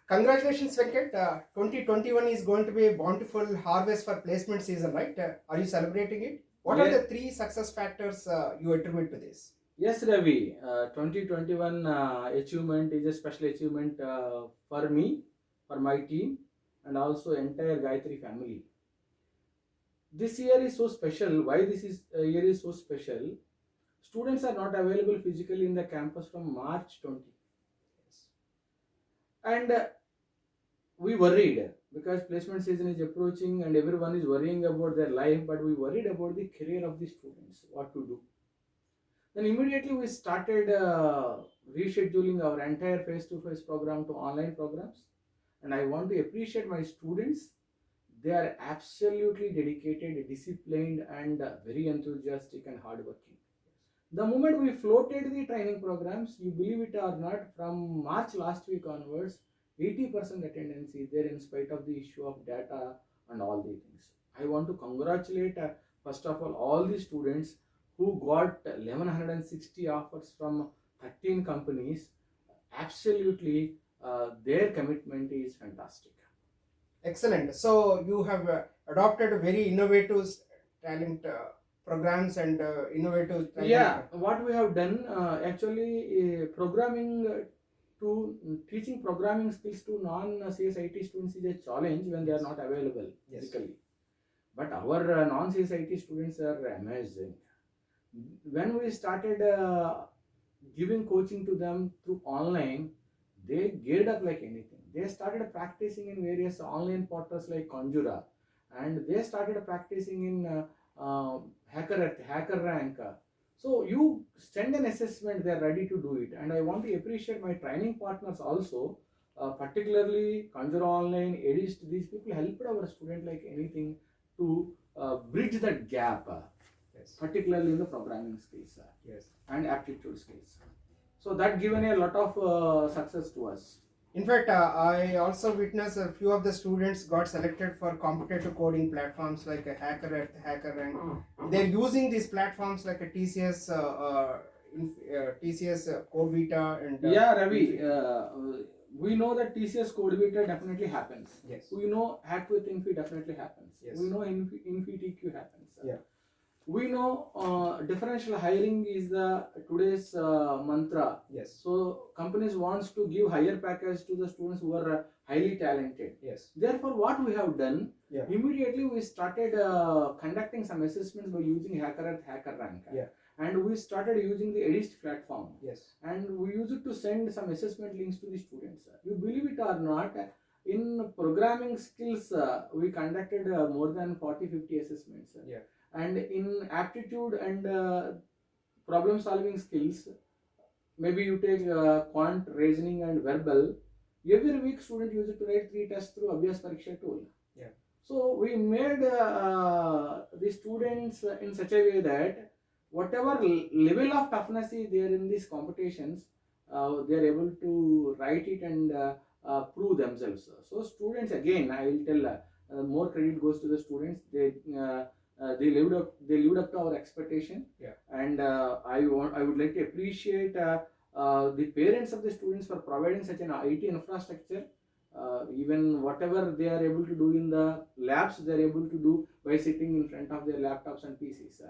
Congratulations, Venkat. 2021 is going to be a bountiful harvest for placement season, right? Are you celebrating it? What are Yeah, the three success factors you attribute to this? yes, Ravi. 2021 achievement is a special achievement for me, for my team, and also entire Gayatri family. This year is so special. Why this is year is so special? Students are not available physically in the campus from March 20, Yes. and we worried because placement season is approaching and everyone is worrying about their life, but we worried about the career of the students, what to do. Then immediately we started rescheduling our entire face-to-face program to online programs. And I want to appreciate my students. They are absolutely dedicated, disciplined, and very enthusiastic and hardworking. The moment we floated the training programs, you believe it or not, from March last week onwards, 80% attendance is there in spite of the issue of data and all the things. I want to congratulate, first of all the students who got 1160 offers from 13 companies. Absolutely, their commitment is fantastic. Excellent. So you have adopted a very innovative talent programs and innovative training. Yeah, what we have done actually programming to teaching programming skills to non-CSIT students is a challenge when they are Yes. not available Yes. physically. But our non-CSIT students are amazing. When we started giving coaching to them through online, they geared up like anything. They started practicing in various online portals like Conjura, and they started practicing in Hacker Rank. So you send an assessment, they are ready to do it. And I want to appreciate my training partners also, particularly Conjura Online, Edist. These people helped our student like anything to bridge that gap. Yes. Particularly in the programming skills Yes. and aptitude skills. So that given a lot of success to us. In fact, I also witnessed a few of the students got selected for competitive coding platforms like a Hacker Earth, Hacker Rank. They're using these platforms like a TCS, TCS Codevita, and Yeah, Ravi, we know that TCS Codevita definitely happens. Yes. We know Hack with Infi definitely happens. Yes. We know Infi TQ happens. Yeah. We know differential hiring is the today's mantra. Yes. So companies wants to give higher package to the students who are highly talented. Yes. Therefore, what we have done, Yeah. immediately we started conducting some assessments by using Hacker Earth, Hacker Rank. Yeah. And we started using the Edist platform. Yes. And we use it to send some assessment links to the students. You believe it or not, in programming skills, we conducted more than 40-50 assessments. Yeah. And in aptitude and problem solving skills, maybe you take quant, reasoning, and verbal. Every week, student use it to write 3 tests through Abhyas Pariksha tool. Yeah. So we made the students in such a way that whatever level of toughness is there in these competitions, they are able to write it and prove themselves. So students, again, I will tell, more credit goes to the students. They lived up to our expectation. Yeah. And I would like to appreciate the parents of the students for providing such an IT infrastructure. Even whatever they are able to do in the labs, they are able to do by sitting in front of their laptops and PCs.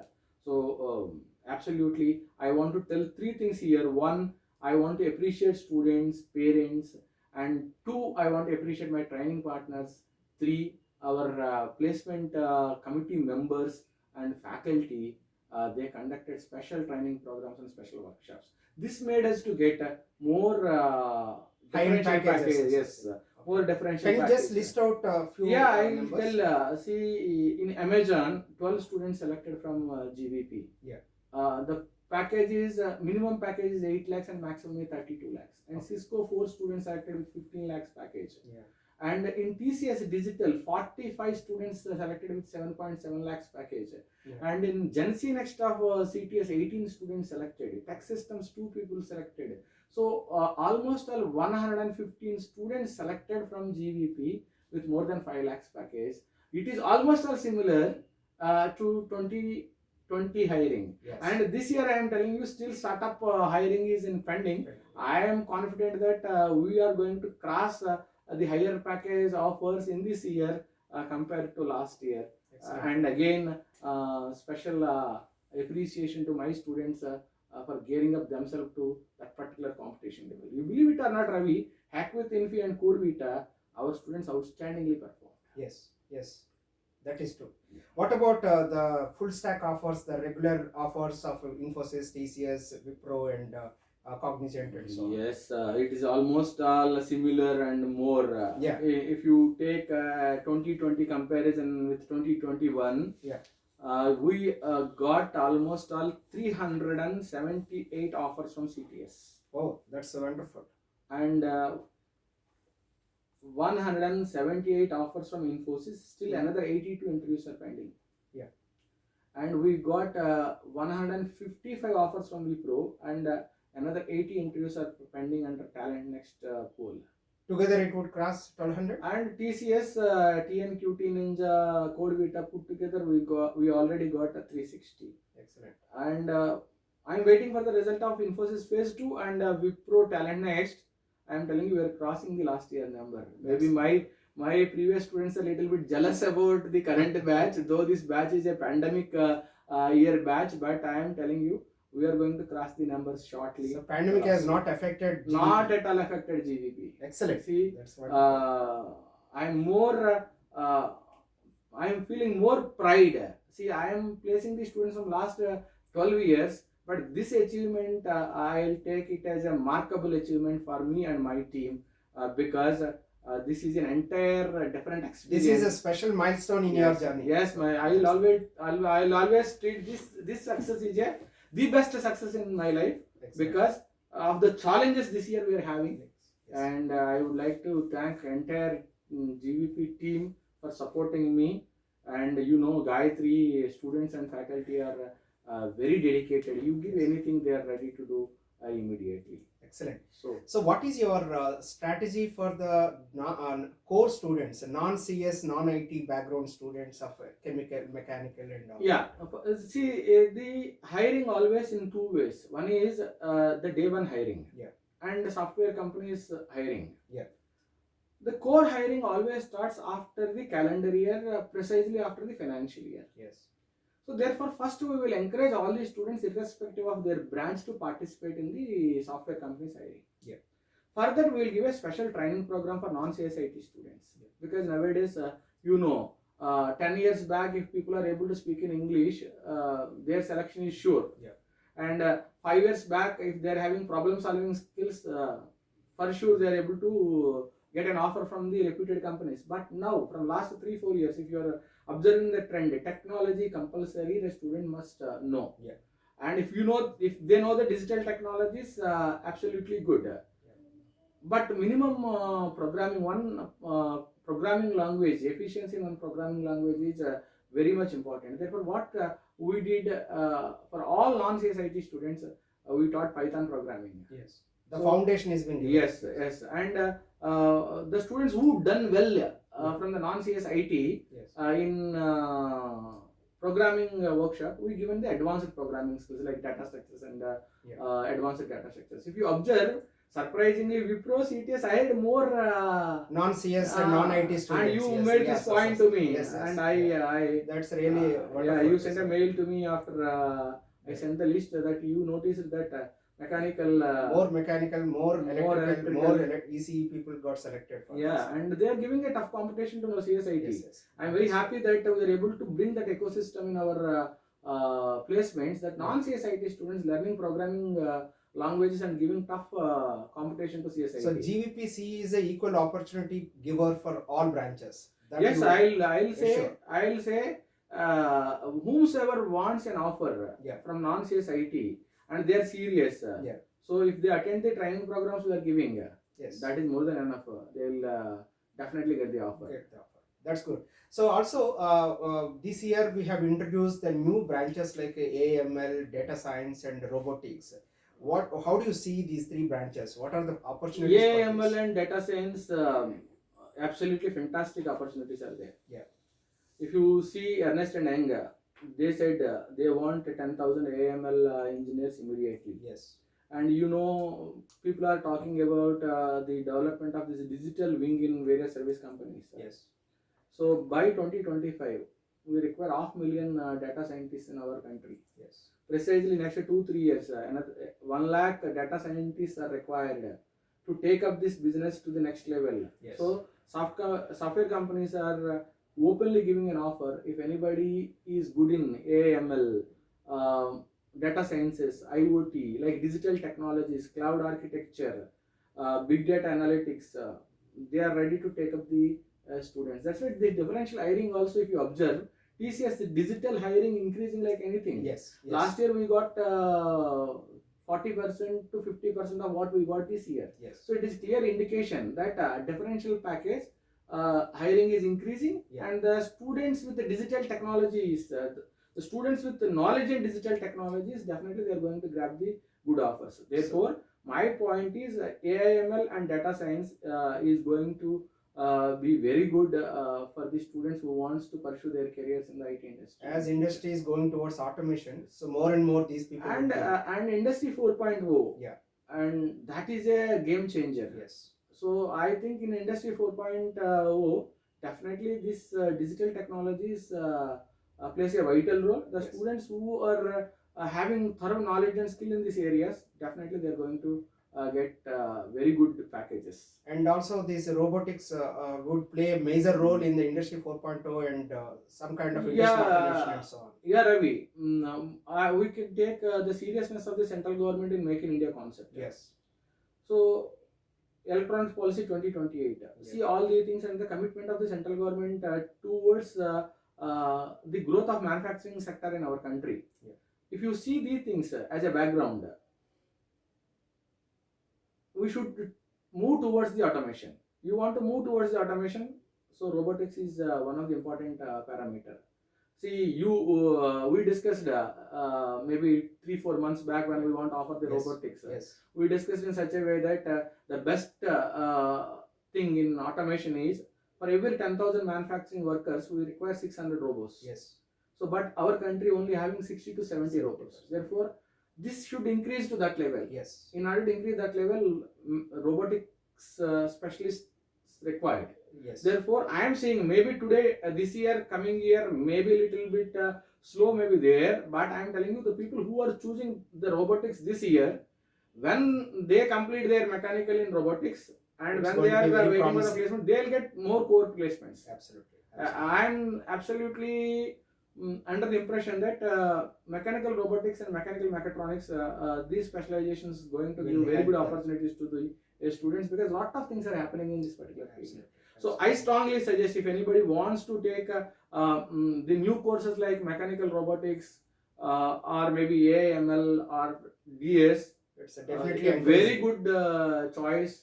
So absolutely, I want to tell three things here. One, I want to appreciate students, parents, and two, I want to appreciate my training partners. Three, our placement committee members and faculty. They conducted special training programs and special workshops. This made us to get more High-end differential packages. package. Yes, more differential. Can you just packages. list out a few Yeah, I will numbers? tell. See, in Amazon, 12 students selected from GVP. Yeah. The package is minimum package is 8 lakhs and maximum is 32 lakhs. And Okay. Cisco 4 students selected with 15 lakhs package. Yeah. And in TCS Digital, 45 students selected with 7.7 lakhs package. Yeah. And in Gen-C Next of CTS, 18 students selected. Tech Systems, 2 people selected. So almost all 115 students selected from GVP with more than 5 lakhs package. It is almost all similar to 2020 hiring. Yes. And this year I am telling you, still startup hiring is in pending. Right. I am confident that we are going to cross the higher package offers in this year compared to last year. Excellent. And again, special appreciation to my students for gearing up themselves to that particular competition level. You believe it or not, Ravi, Hack with Infi and Code Vita, our students outstandingly perform. Yes, yes, that is true. What about the full stack offers, the regular offers of Infosys, TCS, Wipro, and Cognizant, and so on? Yes, it is almost all similar and more. Yeah. If you take 2020 comparison with 2021, Yeah. We got almost all 378 offers from CTS Oh, that's wonderful. and 178 offers from Infosys. Still another 82 interviews are pending. Yeah. And we got 155 offers from Wipro and another 80 interviews are pending under Talent Next poll. Together it would cross 1200. And TCS, TNQT Ninja, Code Vita put together, we already got a 360. Excellent. And I'm waiting for the result of Infosys Phase 2 and Wipro Talent Next. I'm telling you, we are crossing the last year number. Maybe my previous students are a little bit jealous about the current batch, though this batch is a pandemic year batch. But I am telling you, we are going to cross the numbers shortly. So pandemic has not affected GVP. Not at all affected GVP. Excellent. See, That's wonderful. I'm feeling more pride. See, I am placing the students from last 12 years, but this achievement, I'll take it as a markable achievement for me and my team because this is an entire different experience. This is a special milestone in your journey. Yes, I'll always treat this success is the best success in my life. Excellent. Because of the challenges this year we are having. Yes. And I would like to thank entire GVP team for supporting me. And you know, Gayatri students and faculty are very dedicated. You give anything, they are ready to do immediately. Excellent. So what is your strategy for the core students, non-CS, non-IT background students of chemical, mechanical, and all? yeah, see, the hiring always in two ways. One is the day one hiring. Yeah. And the software companies hiring. Yeah. The core hiring always starts after the calendar year, precisely after the financial year. Yes. So therefore, first we will encourage all the students, irrespective of their branch, to participate in the software companies hiring. Yeah. Further, we will give a special training program for non-CSIT students. Yeah. Because nowadays, 10 years back, if people are able to speak in English, their selection is sure. Yeah. And 5 years back, if they are having problem-solving skills, for sure they are able to get an offer from the reputed companies. But now, from last 3-4 years, if you are observing the trend, technology compulsory, the student must know. Yeah. And if they know the digital technologies, absolutely good. But minimum programming language, efficiency in one programming language is very much important. Therefore, what we did for all non-CSIT students, we taught Python programming. Yes. The foundation has been given. Yes. And the students who done well from the non-CSIT in programming workshop, we given the advanced programming skills like data structures and advanced data structures. If you observe, surprisingly, Wipro, CTS, I had more non-CS and non-IT students. And you made this point to me. Yes. And I that's really wonderful. you sent a mail to me after I sent the list that you noticed that mechanical, more mechanical, more electrical, more ECE people got selected for this. And they are giving a tough competition to CSIT. Yes. I am very happy that we are able to bring that ecosystem in our placements, that non-CSIT students learning programming languages and giving tough competition to CSIT. So GVPC is an equal opportunity giver for all branches. That yes, sure. I'll say whomsoever wants an offer from non-CSIT and they are serious. So if they attend the training programs we are giving, that is more than enough. They will definitely get the offer. That's good. So also this year we have introduced the new branches like AML, data science, and robotics. How do you see these three branches? What are the opportunities? AML and data science, absolutely fantastic opportunities are there. Yeah. If you see Ernst and Young, they said they want 10,000 AML engineers immediately. Yes. And people are talking about the development of this digital wing in various service companies. Yes. So by 2025, we require 500,000 data scientists in our country. Yes. Precisely next 2-3 years, another 1 lakh data scientists are required to take up this business to the next level. Yes. So software companies are openly giving an offer. If anybody is good in AML, data sciences, IoT, like digital technologies, cloud architecture, big data analytics, they are ready to take up the students. That's why the differential hiring also, if you observe, TCS, the digital hiring increasing like anything. Yes. Yes. Last year we got 40% to 50% of what we got this year. Yes. So it is clear indication that differential package hiring is increasing, Yeah. and the students with the digital technologies, the students with the knowledge in digital technologies, definitely they are going to grab the good offers. Therefore, my point is AIML and data science is going to be very good for the students who wants to pursue their careers in the IT industry. As industry is going towards automation, so more and more these people and will be- and industry 4.0, Yeah. and that is a game changer. Yes. So I think in industry 4.0, definitely this digital technologies plays a vital role. The Yes. students who are having thorough knowledge and skill in these areas, definitely they are going to get very good packages. And also this robotics would play a major role in the industry 4.0 and some kind of industry automation and so on. Yeah, Ravi, we can take the seriousness of the central government in Make in India concept. Yes. So electronics policy 2028, Yes. see all the things and the commitment of the central government towards the growth of manufacturing sector in our country. Yeah. If you see these things as a background, we should move towards the automation. You want to move towards the automation, so robotics is one of the important parameter. See, we discussed maybe 3-4 months back when we want to offer the Yes. robotics. Yes. We discussed in such a way that the best thing in automation is for every 10,000 manufacturing workers, we require 600 robots. Yes. So, but our country only having 60 to 70 70%. robots. Therefore, this should increase to that level. Yes. In order to increase that level, robotics specialists required. Yes. Therefore, I am saying maybe today, this year, coming year, maybe a little bit slow, maybe there. But I am telling you, the people who are choosing the robotics this year, when they complete their mechanical in robotics, and It's when going they to are be very waiting for the promising. placement, they'll get more core placements. Absolutely. I am absolutely under the impression that mechanical robotics and mechanical mechatronics, these specializations going to Will give very help good them. opportunities to the students, because a lot of things are happening in this particular field. Absolutely. So I strongly suggest, if anybody wants to take the new courses like mechanical robotics or maybe AML or DS, It's definitely a very encouraging. good choice.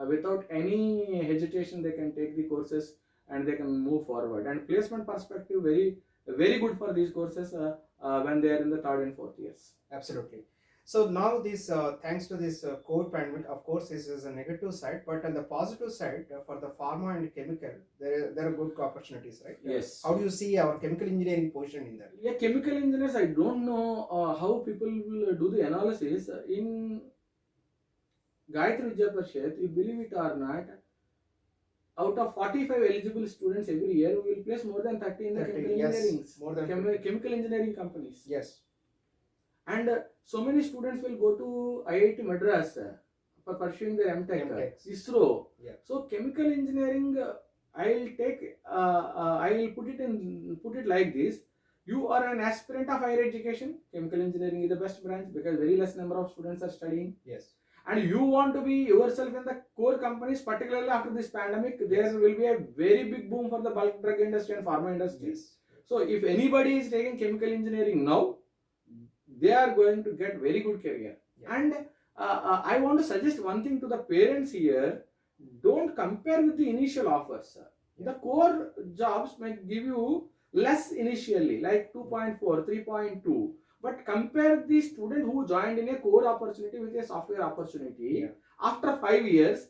Without any hesitation, they can take the courses and they can move forward. And placement perspective, very good for these courses when they are in the 3rd and 4th years. Absolutely. So now this, thanks to this COVID pandemic, of course, this is a negative side, but on the positive side, for the pharma and chemical, there are good opportunities, right? Yes. How do you see our chemical engineering position in that? Yeah, chemical engineers, I don't know how people will do the analysis. In Gayatri Vidya Parishad, you believe it or not, out of 45 eligible students every year, we will place more than 30 in the 30, chemical yes, engineering, more than chemical engineering companies. Yes. And so many students will go to IIT Madras for pursuing their MTech, MTechs. ISRO. Yeah. So chemical engineering, I'll put it like this. You are an aspirant of higher education. Chemical engineering is the best branch because very less number of students are studying. Yes. And you want to be yourself in the core companies, particularly after this pandemic, there Yes. will be a very big boom for the bulk drug industry and pharma industry. Yes. So if anybody is taking chemical engineering now, they are going to get very good career. Yeah. And I want to suggest one thing to the parents here: don't compare with the initial offers. The core jobs might give you less initially, like 2.4, 3.2. But compare the student who joined in a core opportunity with a software opportunity. Yeah. After 5 years,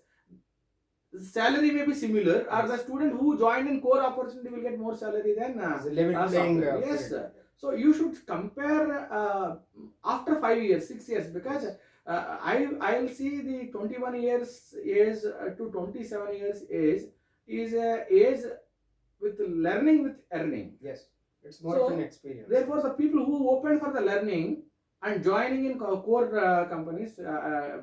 salary may be similar, or the student who joined in core opportunity will get more salary than It's a level playing software. Yes, field. so you should compare after 5 years, 6 years, because I'll see the 21 years age to 27 years age is a age with learning with earning. Yes, it's more of So an experience. therefore, the people who open for the learning and joining in core companies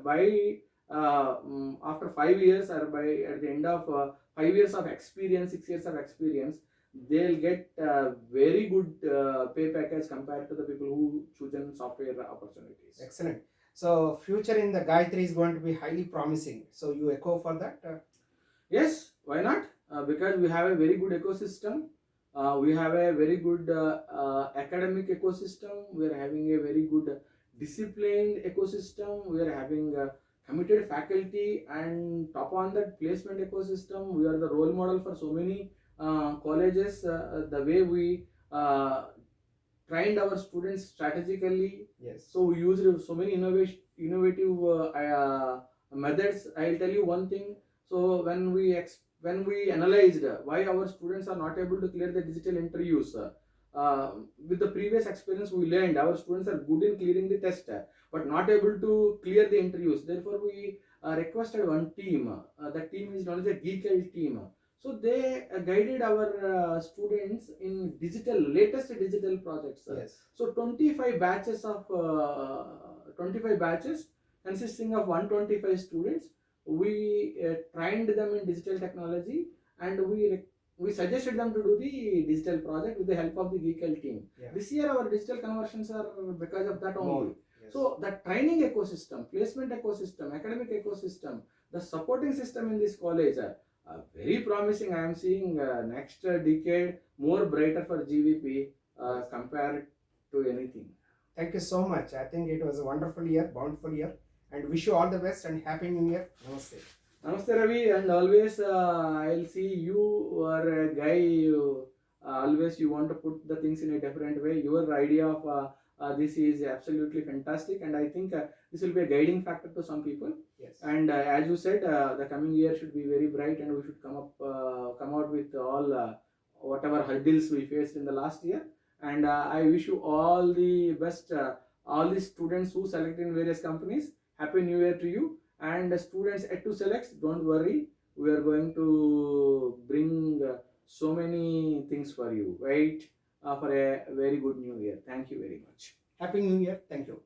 by after 5 years or by at the end of 5 years of experience, 6 years of experience, they'll get very good pay package compared to the people who choose in software opportunities. Excellent. So future in the Gayatri is going to be highly promising. So you echo for that? Yes, why not? Because we have a very good ecosystem. We have a very good academic ecosystem. We are having a very good disciplined ecosystem. We are having committed faculty, and top on that placement ecosystem, we are the role model for so many colleges. The way we trained our students strategically. Yes. So we used so many innovative methods. I'll tell you one thing. So when we analyzed why our students are not able to clear the digital interviews, with the previous experience we learned our students are good in clearing the test, but not able to clear the interviews. Therefore, we requested one team. That team is known as a GeekL team. So they guided our students in latest digital projects. Yes. So 25 batches of 25 batches consisting of 125 students. We trained them in digital technology, and we suggested them to do the digital project with the help of the GeekL team. Yeah. This year our digital conversions are because of that only. More. Yes. So the training ecosystem, placement ecosystem, academic ecosystem, the supporting system in this college are very promising. I am seeing next decade more brighter for GVP compared to anything. Thank you so much. I think it was a wonderful year, bountiful year, and wish you all the best and happy new year. Namaste. Namaste Ravi, and always I'll see you are a guy. Always you want to put the things in a different way. Your idea of this is absolutely fantastic, and I think this will be a guiding factor to some people. Yes. And as you said, the coming year should be very bright, and we should come out with all whatever hurdles we faced in the last year. And I wish you all the best, all the students who select in various companies. Happy New Year to you. And students yet to select, don't worry. We are going to bring so many things for you. Wait for a very good New Year. Thank you very much. Happy New Year. Thank you.